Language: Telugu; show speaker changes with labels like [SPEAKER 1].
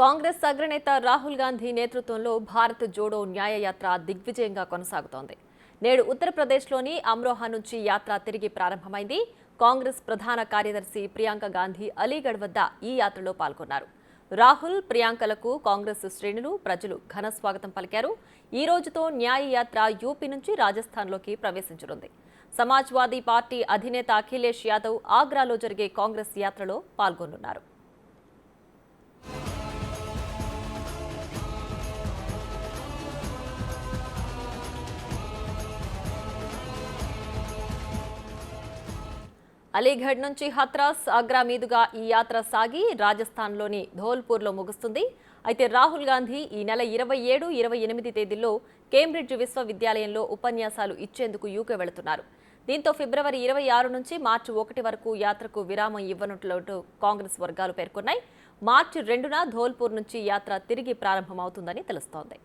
[SPEAKER 1] కాంగ్రెస్ అగ్రనేత రాహుల్ గాంధీ నేతృత్వంలో భారత్ జోడో న్యాయయాత్ర దిగ్విజయంగా కొనసాగుతోంది. నేడు ఉత్తరప్రదేశ్లోని అమ్రోహా నుంచి యాత్ర తిరిగి ప్రారంభమైంది. కాంగ్రెస్ ప్రధాన కార్యదర్శి ప్రియాంక గాంధీ అలీగఢ్ వద్ద ఈ యాత్రలో పాల్గొన్నారు. రాహుల్, ప్రియాంకలకు కాంగ్రెస్ శ్రేణులు, ప్రజలు ఘన స్వాగతం పలికారు. ఈ రోజుతో న్యాయయాత్ర యూపీ నుంచి రాజస్థాన్లోకి ప్రవేశించనుంది. సమాజ్వాదీ పార్టీ అధినేత అఖిలేష్ యాదవ్ ఆగ్రాలో జరిగే కాంగ్రెస్ యాత్రలో పాల్గొనున్నారు. అలీగఢ్ నుంచి హత్రాస్, ఆగ్రా మీదుగా ఈ యాత్ర సాగి రాజస్థాన్లోని ధోల్పూర్లో ముగుస్తుంది. అయితే రాహుల్ గాంధీ ఈ నెల 27, 28 తేదీల్లో కేంబ్రిడ్జ్ విశ్వవిద్యాలయంలో ఉపన్యాసాలు ఇచ్చేందుకు యూకే వెళుతున్నారు. దీంతో ఫిబ్రవరి 26 నుంచి మార్చి 1 వరకు యాత్రకు విరామం ఇవ్వనున్నట్లు కాంగ్రెస్ వర్గాలు పేర్కొన్నాయి. మార్చి 2న ధోల్పూర్ నుంచి యాత్ర తిరిగి ప్రారంభమవుతుందని తెలుస్తోంది.